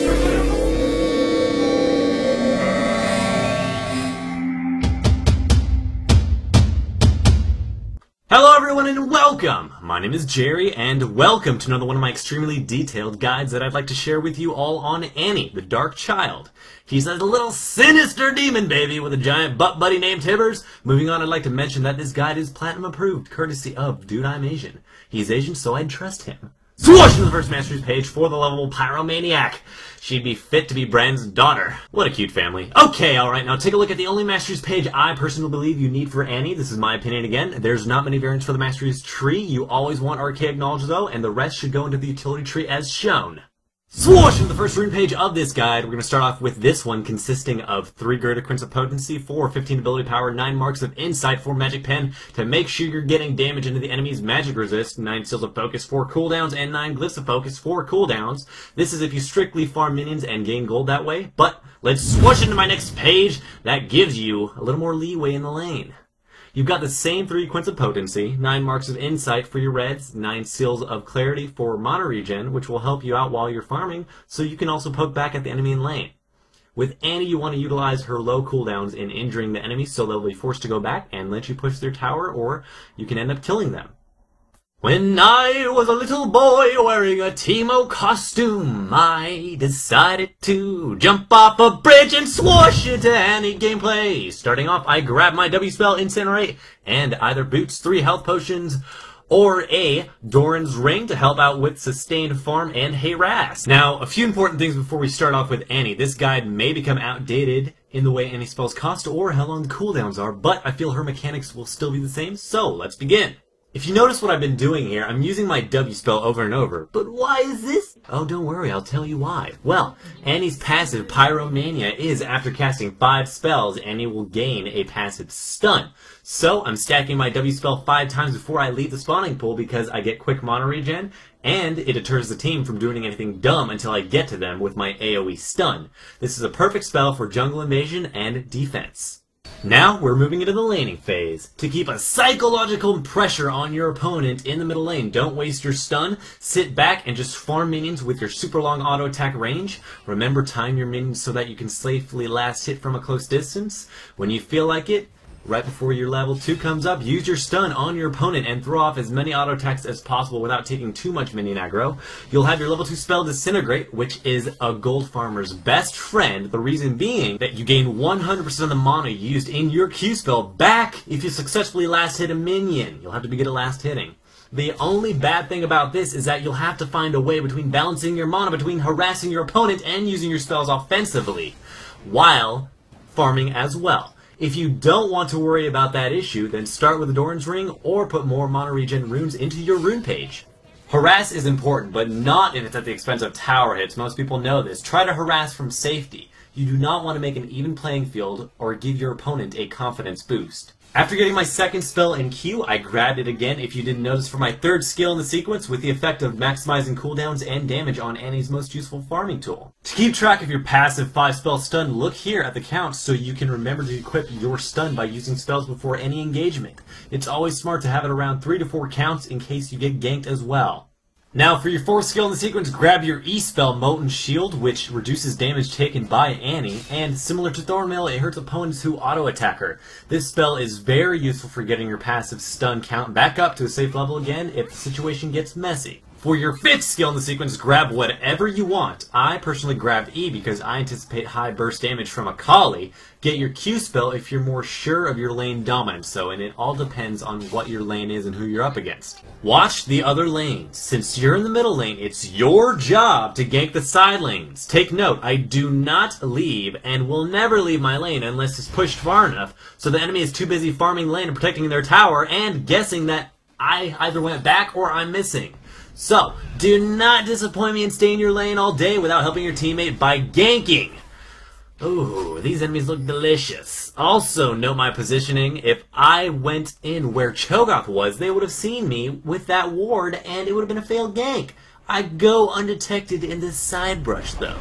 Hello everyone and welcome! My name is Jerry and welcome to another one of my extremely detailed guides that I'd like to share with you all on Annie, the Dark Child. He's a little sinister demon baby with a giant butt buddy named Tibbers. Moving on, I'd like to mention that this guide is platinum approved, courtesy of Dude I'm Asian. He's Asian, so I'd trust him. Swoosh to the first masteries page for the lovable pyromaniac. She'd be fit to be Brand's daughter. What a cute family. Okay, alright, now take a look at the only masteries page I personally believe you need for Annie. This is my opinion again. There's not many variants for the masteries tree. You always want archaic knowledge though, and the rest should go into the utility tree as shown. Swoosh into the first rune page of this guide. We're going to start off with this one consisting of 3 greater Quints of Potency, 4 15 ability power, 9 marks of insight, 4 magic pen to make sure you're getting damage into the enemy's magic resist, 9 seals of focus, 4 cooldowns, and 9 glyphs of focus, 4 cooldowns. This is if you strictly farm minions and gain gold that way, but let's swoosh into my next page. That gives you a little more leeway in the lane. You've got the same 3 Quints of Potency, 9 marks of insight for your reds, 9 seals of clarity for mana regen, which will help you out while you're farming, so you can also poke back at the enemy in lane. With Annie, you want to utilize her low cooldowns in injuring the enemy, so they'll be forced to go back and let you push their tower, or you can end up killing them. When I was a little boy wearing a Teemo costume, I decided to jump off a bridge and swoosh into Annie gameplay. Starting off, I grab my W spell, Incinerate, and either boots 3 health potions or a Doran's Ring to help out with sustained farm and harass. Now, a few important things before we start off with Annie. This guide may become outdated in the way Annie spells cost or how long the cooldowns are, but I feel her mechanics will still be the same, so let's begin. If you notice what I've been doing here, I'm using my W spell over and over. But why is this? Oh, don't worry, I'll tell you why. Well, Annie's passive, Pyromania, is after casting 5 spells, Annie will gain a passive stun. So, I'm stacking my W spell 5 times before I leave the spawning pool because I get quick mana regen, and it deters the team from doing anything dumb until I get to them with my AoE stun. This is a perfect spell for jungle invasion and defense. Now, we're moving into the laning phase. To keep a psychological pressure on your opponent in the middle lane, don't waste your stun. Sit back and just farm minions with your super long auto attack range. Remember, time your minions so that you can safely last hit from a close distance. When you feel like it, right before your level 2 comes up, use your stun on your opponent and throw off as many auto attacks as possible without taking too much minion aggro. You'll have your level 2 spell Disintegrate, which is a gold farmer's best friend, the reason being that you gain 100% of the mana used in your Q spell back if you successfully last hit a minion. You'll have to be good at last hitting. The only bad thing about this is that you'll have to find a way between balancing your mana between harassing your opponent and using your spells offensively, while farming as well. If you don't want to worry about that issue, then start with the Doran's Ring or put more mana regen runes into your rune page. Harass is important, but not if it's at the expense of tower hits. Most people know this. Try to harass from safety. You do not want to make an even playing field or give your opponent a confidence boost. After getting my second spell in Q, I grabbed it again, if you didn't notice, for my 3rd skill in the sequence with the effect of maximizing cooldowns and damage on Annie's most useful farming tool. To keep track of your passive 5-spell stun, look here at the count so you can remember to equip your stun by using spells before any engagement. It's always smart to have it around 3 to 4 counts in case you get ganked as well. Now, for your 4th skill in the sequence, grab your E-spell, Molten Shield, which reduces damage taken by Annie, and similar to Thornmail, it hurts opponents who auto-attack her. This spell is very useful for getting your passive stun count back up to a safe level again if the situation gets messy. For your 5th skill in the sequence, grab whatever you want. I personally grabbed E because I anticipate high burst damage from Akali. Get your Q spell if you're more sure of your lane dominance, and it all depends on what your lane is and who you're up against. Watch the other lanes. Since you're in the middle lane, it's your job to gank the side lanes. Take note, I do not leave and will never leave my lane unless it's pushed far enough so the enemy is too busy farming lane and protecting their tower and guessing that I either went back or I'm missing. So, do not disappoint me and stay in your lane all day without helping your teammate by ganking. Ooh, these enemies look delicious. Also, note my positioning. If I went in where Cho'Gath was, they would have seen me with that ward, and it would have been a failed gank. I go undetected in this side brush, though.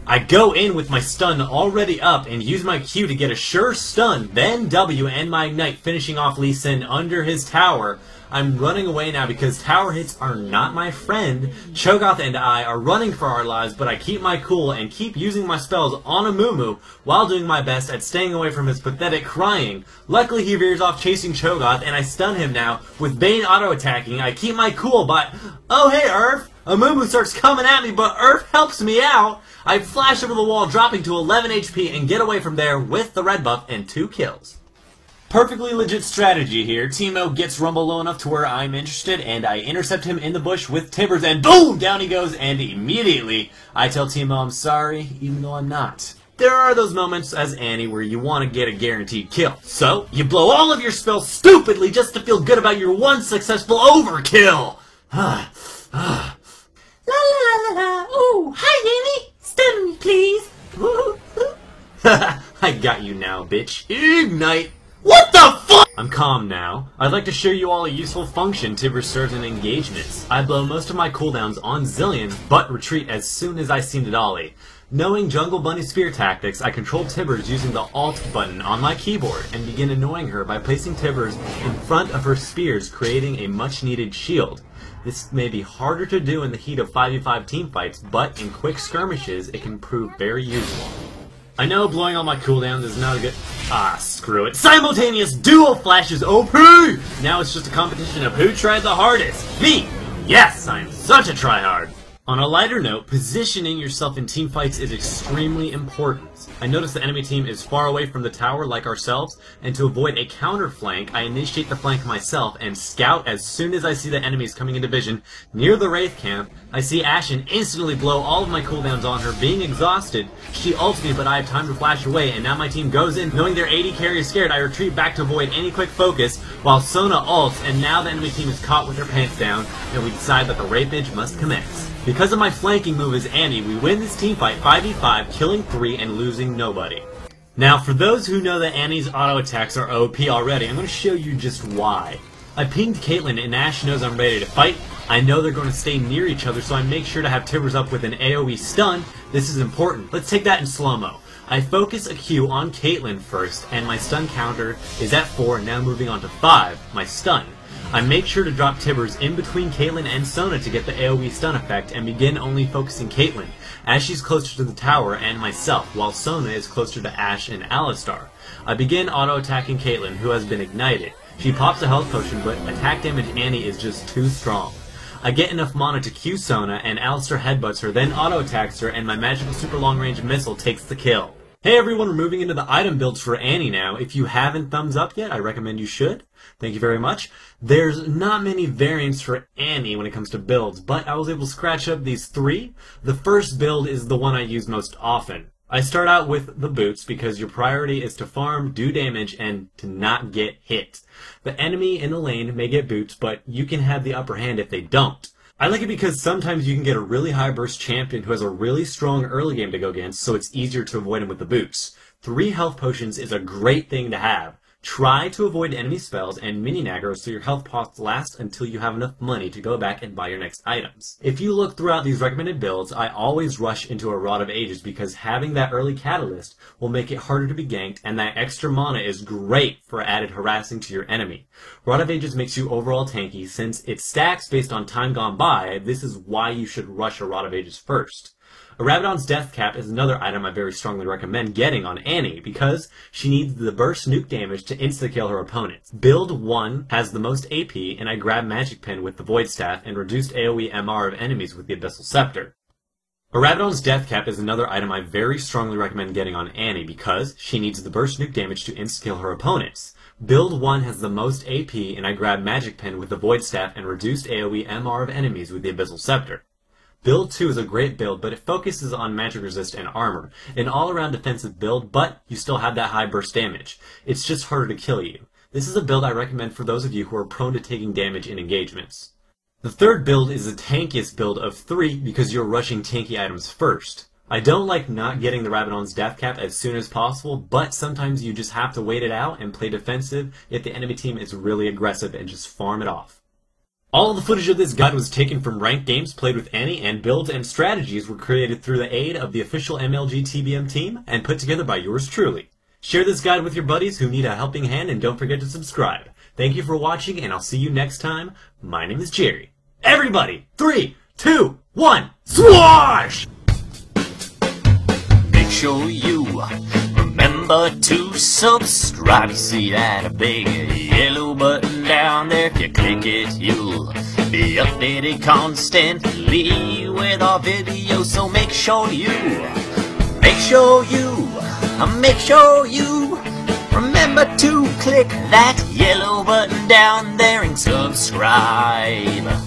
I go in with my stun already up and use my Q to get a sure stun, then W and my ignite, finishing off Lee Sin under his tower. I'm running away now because tower hits are not my friend. Cho'Gath and I are running for our lives, but I keep my cool and keep using my spells on Amumu while doing my best at staying away from his pathetic crying. Luckily he veers off chasing Cho'Gath and I stun him now. With Bane auto-attacking, I keep my cool, but oh hey Earth! Amumu starts coming at me, but Earth helps me out. I flash over the wall, dropping to 11 HP and get away from there with the red buff and 2 kills. Perfectly legit strategy here. Teemo gets Rumble low enough to where I'm interested, and I intercept him in the bush with Tibbers, and boom! Down he goes, and immediately I tell Teemo I'm sorry, even though I'm not. There are those moments as Annie where you want to get a guaranteed kill. So, you blow all of your spells stupidly just to feel good about your one successful overkill! La la la la! Ooh, hi Annie! Stun me, please! I got you now, bitch. Ignite! What the fuck? I'm calm now. I'd like to show you all a useful function Tibbers serves in engagements. I blow most of my cooldowns on Zilean, but retreat as soon as I see Nidalee. Knowing Jungle Bunny spear tactics, I control Tibbers using the Alt button on my keyboard and begin annoying her by placing Tibbers in front of her spears, creating a much-needed shield. This may be harder to do in the heat of 5v5 teamfights, but in quick skirmishes, it can prove very useful. I know blowing all my cooldowns is not a good... Ah, screw it. Simultaneous dual flashes OP! Now it's just a competition of who tried the hardest. Me! Yes, I am such a tryhard! On a lighter note, positioning yourself in teamfights is extremely important. I notice the enemy team is far away from the tower like ourselves, and to avoid a counter flank, I initiate the flank myself and scout as soon as I see the enemies coming into vision near the Wraith camp. I see Ashen instantly blow all of my cooldowns on her, being exhausted. She ults me, but I have time to flash away, and now my team goes in. Knowing their AD carry is scared, I retreat back to avoid any quick focus, while Sona ults, and now the enemy team is caught with their pants down, and we decide that the Wraithage must commence. Because of my flanking move as Annie, we win this teamfight 5v5, killing 3 and losing nobody. Now, for those who know that Annie's auto attacks are OP already, I'm going to show you just why. I pinged Caitlyn and Ashe knows I'm ready to fight. I know they're going to stay near each other, so I make sure to have Tibbers up with an AoE stun. This is important. Let's take that in slow-mo. I focus a Q on Caitlyn first, and my stun counter is at 4, now moving on to 5, my stun. I make sure to drop Tibbers in between Caitlyn and Sona to get the AoE stun effect and begin only focusing Caitlyn, as she's closer to the tower and myself, while Sona is closer to Ashe and Alistar. I begin auto-attacking Caitlyn, who has been ignited. She pops a health potion, but attack damage Annie is just too strong. I get enough mana to Q Sona, and Alistar headbutts her, then auto-attacks her, and my magical super long-range missile takes the kill. Hey everyone, we're moving into the item builds for Annie now. If you haven't thumbs up yet, I recommend you should. Thank you very much. There's not many variants for Annie when it comes to builds, but I was able to scratch up these 3. The first build is the one I use most often. I start out with the boots because your priority is to farm, do damage, and to not get hit. The enemy in the lane may get boots, but you can have the upper hand if they don't. I like it because sometimes you can get a really high burst champion who has a really strong early game to go against, so it's easier to avoid him with the boots. 3 health potions is a great thing to have. Try to avoid enemy spells and mini-nagros so your health pots last until you have enough money to go back and buy your next items. If you look throughout these recommended builds, I always rush into a Rod of Ages because having that early catalyst will make it harder to be ganked, and that extra mana is great for added harassing to your enemy. Rod of Ages makes you overall tanky. Since it stacks based on time gone by, this is why you should rush a Rod of Ages first. A Rabadon's Death Cap is another item I very strongly recommend getting on Annie because she needs the burst nuke damage to insta-kill her opponents. Build 1 has the most AP, and I grab Magic Pen with the Void Staff and reduced AoE MR of enemies with the Abyssal Scepter. A Rabadon's Death Cap is another item I very strongly recommend getting on Annie because she needs the burst nuke damage to insta-kill her opponents. Build 1 has the most AP, and I grab Magic Pen with the Void Staff and reduced AoE MR of enemies with the Abyssal Scepter. Build 2 is a great build, but it focuses on magic resist and armor. An all-around defensive build, but you still have that high burst damage. It's just harder to kill you. This is a build I recommend for those of you who are prone to taking damage in engagements. The third build is the tankiest build of 3 because you're rushing tanky items first. I don't like not getting the Rabadon's Death Cap as soon as possible, but sometimes you just have to wait it out and play defensive if the enemy team is really aggressive and just farm it off. All of the footage of this guide was taken from ranked games played with Annie, and builds and strategies were created through the aid of the official MLG TBM team and put together by yours truly. Share this guide with your buddies who need a helping hand, and don't forget to subscribe. Thank you for watching, and I'll see you next time. My name is Jerry. Everybody, 3, 2, 1, swash! Make sure you remember to subscribe. You see that big yellow button down there? If you click it, you'll be updated constantly with our videos. So make sure you remember to click that yellow button down there and subscribe.